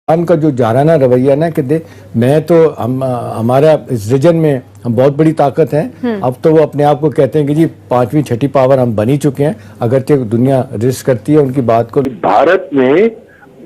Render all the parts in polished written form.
پاکستان کا جو جارانہ رویہ نا کہ میں تو ہمارا اس ریجن میں ہم بہت بڑی طاقت ہیں، اب تو وہ اپنے آپ کو کہتے ہیں کہ جی 5ویں 6ٹھی پاور ہم بنی چکے ہیں، اگرچہ دنیا رسک کرتی ہے ان کی بات کو۔ بھارت میں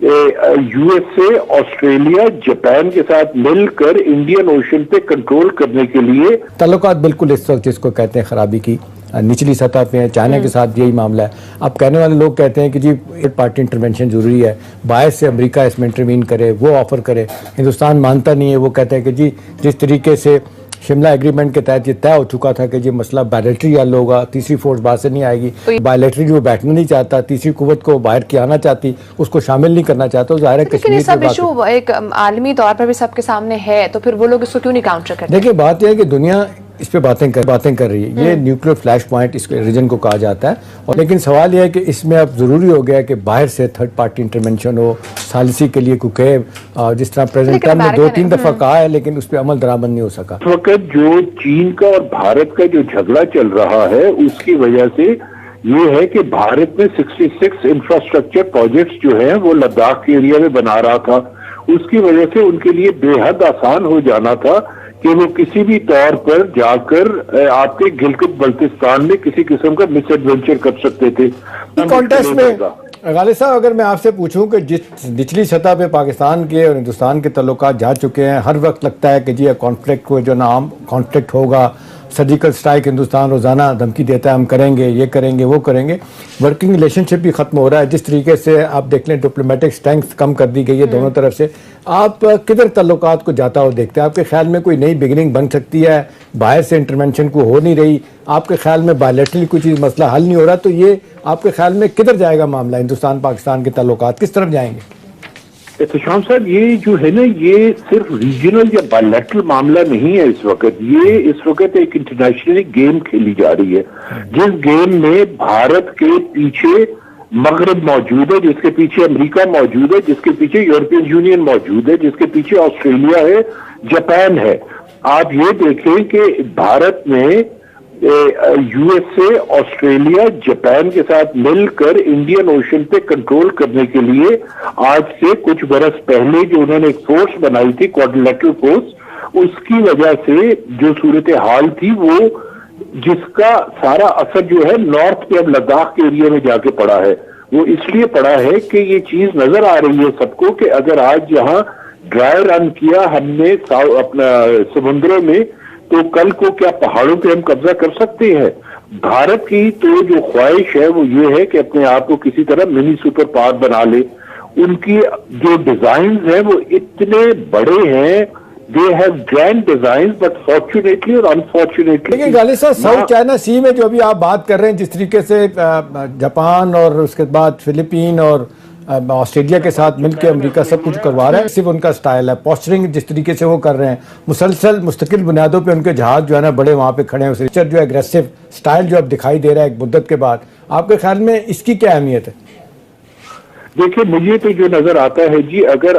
U S A, Australia, Japan کے ساتھ مل کر انڈین اوشن پہ کنٹرول کرنے کے لیے تعلقات بالکل اس وقت جس کو کہتے ہیں خرابی کی نچلی سطح پہ ہیں۔ چائنا کے ساتھ یہی معاملہ ہے۔ اب کہنے والے لوگ کہتے ہیں کہ جی ایک پارٹی انٹرونشن ضروری ہے، باعث سے امریکہ اس میں انٹروین کرے، وہ آفر کرے۔ ہندوستان مانتا نہیں ہے، وہ کہتے ہیں کہ جی جس طریقے سے شملہ ایگریمنٹ کے تحت یہ طے ہو چکا تھا کہ یہ مسئلہ بائیلیٹری حل ہوگا، تیسری فورس باہر سے نہیں آئے گی، بائیلیٹری جو بیٹھنا نہیں چاہتا، تیسری قوت کو باہر کی آنا چاہتی، اس کو شامل نہیں کرنا چاہتا، ظاہر ہے لیکن یہ سب ایشو ایک عالمی طور پر بھی سب کے سامنے ہے، تو پھر وہ لوگ اس کو کیوں نہیں کاؤنٹر کرتے؟ دیکھیں بات یہ ہے کہ دنیا اس پہ باتیں کر رہی ہے، یہ نیوکلیر فلیش پوائنٹ اس ریجن کو کہا جاتا ہے، اور لیکن سوال یہ ہے کہ اس میں اب ضروری ہو گیا کہ باہر سے تھرڈ پارٹی انٹرونشن ہو، ثالثی کے لیے کوئی جس طرح پریزیڈنٹ ٹرمپ نے 2-3 دفعہ کہا ہے لیکن اس پہ عمل درآمد نہیں ہو سکا۔ اس وقت جو چین کا اور بھارت کا جو جھگڑا چل رہا ہے اس کی وجہ سے یہ ہے کہ بھارت میں 66 انفراسٹرکچر پروجیکٹس جو ہیں وہ لداخ کے ایریا میں بنا رہا تھا، اس کی وجہ سے ان کے لیے بے حد آسان ہو جانا تھا کہ وہ کسی بھی طور پر جا کر آپ کے گلگت بلتستان میں کسی قسم کا مس ایڈونچر کر سکتے تھے۔ کانٹیکسٹ میں غالب صاحب اگر میں آپ سے پوچھوں کہ جس نچلی سطح پہ پاکستان کے اور ہندوستان کے تعلقات جا چکے ہیں، ہر وقت لگتا ہے کہ جی کانفلکٹ کو جو نام کانفلکٹ ہوگا، سرجیکل سٹرائک ہندوستان روزانہ دھمکی دیتا ہے ہم کریں گے، یہ کریں گے، وہ کریں گے، ورکنگ ریلیشن شپ بھی ختم ہو رہا ہے، جس طریقے سے آپ دیکھ لیں ڈپلومیٹک اسٹرینگتھ کم کر دی گئی ہے دونوں طرف سے، آپ کدھر تعلقات کو جاتا ہو دیکھتے ہیں؟ آپ کے خیال میں کوئی نئی بگننگ بن سکتی ہے؟ باہر سے انٹرونشن کو ہو نہیں رہی، آپ کے خیال میں بائیلیٹرلی کوئی چیز مسئلہ حل نہیں ہو رہا، تو یہ آپ کے خیال میں کدھر جائے گا معاملہ؟ ہندوستان پاکستان کے تعلقات کس طرف جائیں گے؟ احتشام صاحب یہ جو ہے نا یہ صرف ریجنل یا بائیلیٹرل معاملہ نہیں ہے اس وقت، یہ اس وقت ایک انٹرنیشنلی گیم کھیلی جا رہی ہے جس گیم میں بھارت کے پیچھے مغرب موجود ہے، جس کے پیچھے امریکہ موجود ہے، جس کے پیچھے یورپین یونین موجود ہے، جس کے پیچھے آسٹریلیا ہے، جاپان ہے۔ آپ یہ دیکھیں کہ بھارت میں U S A, Australia, Japan کے ساتھ مل کر انڈین اوشن پہ کنٹرول کرنے کے لیے آج سے کچھ برس پہلے جو انہوں نے ایک فورس بنائی تھی، کوارڈینیٹرل فورس، اس کی وجہ سے جو صورتحال تھی وہ جس کا سارا اثر جو ہے نارتھ پہ اب لداخ کے ایریا میں جا کے پڑا ہے، وہ اس لیے پڑا ہے کہ یہ چیز نظر آ رہی ہے سب کو کہ اگر آج یہاں ڈرائی رن کیا ہم نے اپنا سمندروں میں تو کل کو کیا پہاڑوں پہ ہم قبضہ کر سکتے ہیں؟ بھارت کی تو جو خواہش ہے وہ یہ ہے کہ اپنے آپ کو کسی طرح منی سپر پاور بنا لے۔ ان کی جو ڈیزائنز ہیں وہ اتنے بڑے ہیں، they have grand designs but fortunately اور unfortunately لیکن غالب صاحب ساؤتھ چائنا سی میں جو ابھی آپ بات کر رہے ہیں، جس طریقے سے جاپان اور اس کے بعد فلپین اور آسٹریلیا کے ساتھ مل کے امریکہ سب کچھ کروا رہا ہے، صرف ان کا سٹائل ہے پوسچرنگ جس طریقے سے وہ کر رہے ہیں، مسلسل مستقل بنیادوں پہ ان کے جہاز جو ہے نا بڑے وہاں پہ کھڑے ہیں، جو ایگریسو سٹائل جو اب دکھائی دے رہا ہے ایک مدت کے بعد، آپ کے خیال میں اس کی کیا اہمیت ہے؟ دیکھیں مجھے تو جو نظر آتا ہے جی اگر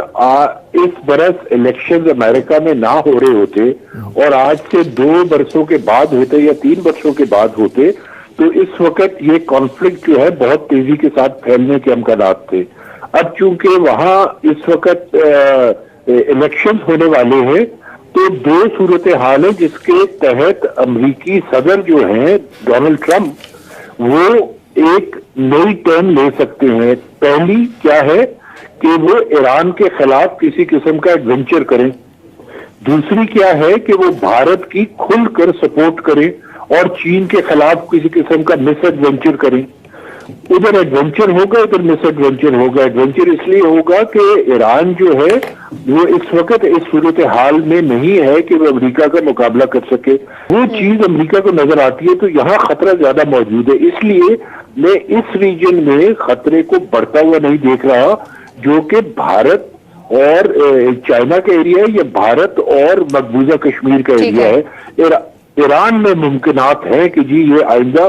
اس برس الیکشنز امریکہ میں نہ ہو رہے ہوتے اور آج سے 2 برسوں کے بعد ہوتے یا 3 برسوں کے بعد ہوتے تو اس وقت یہ کانفلکٹ جو ہے بہت تیزی کے ساتھ پھیلنے کے امکانات تھے۔ اب چونکہ وہاں اس وقت الیکشنز ہونے والے ہیں تو 2 صورتحال ہیں جس کے تحت امریکی صدر جو ہیں ڈونلڈ ٹرمپ وہ ایک نئی ٹرن لے سکتے ہیں۔ پہلی کیا ہے کہ وہ ایران کے خلاف کسی قسم کا ایڈونچر کریں، دوسری کیا ہے کہ وہ بھارت کی کھل کر سپورٹ کریں اور چین کے خلاف کسی قسم کا مس ایڈونچر کریں۔ ادھر ایڈونچر ہوگا، ادھر مس ایڈونچر ہوگا۔ ایڈونچر اس لیے ہوگا کہ ایران جو ہے وہ اس وقت اس صورتحال میں نہیں ہے کہ وہ امریکہ کا مقابلہ کر سکے، وہ چیز امریکہ کو نظر آتی ہے تو یہاں خطرہ زیادہ موجود ہے۔ اس لیے میں اس ریجن میں خطرے کو بڑھتا ہوا نہیں دیکھ رہا جو کہ بھارت اور چائنا کا ایریا ہے یا بھارت اور مقبوضہ کشمیر کا ایریا ہے۔ ایران میں ممکنات ہیں کہ جی یہ آئندہ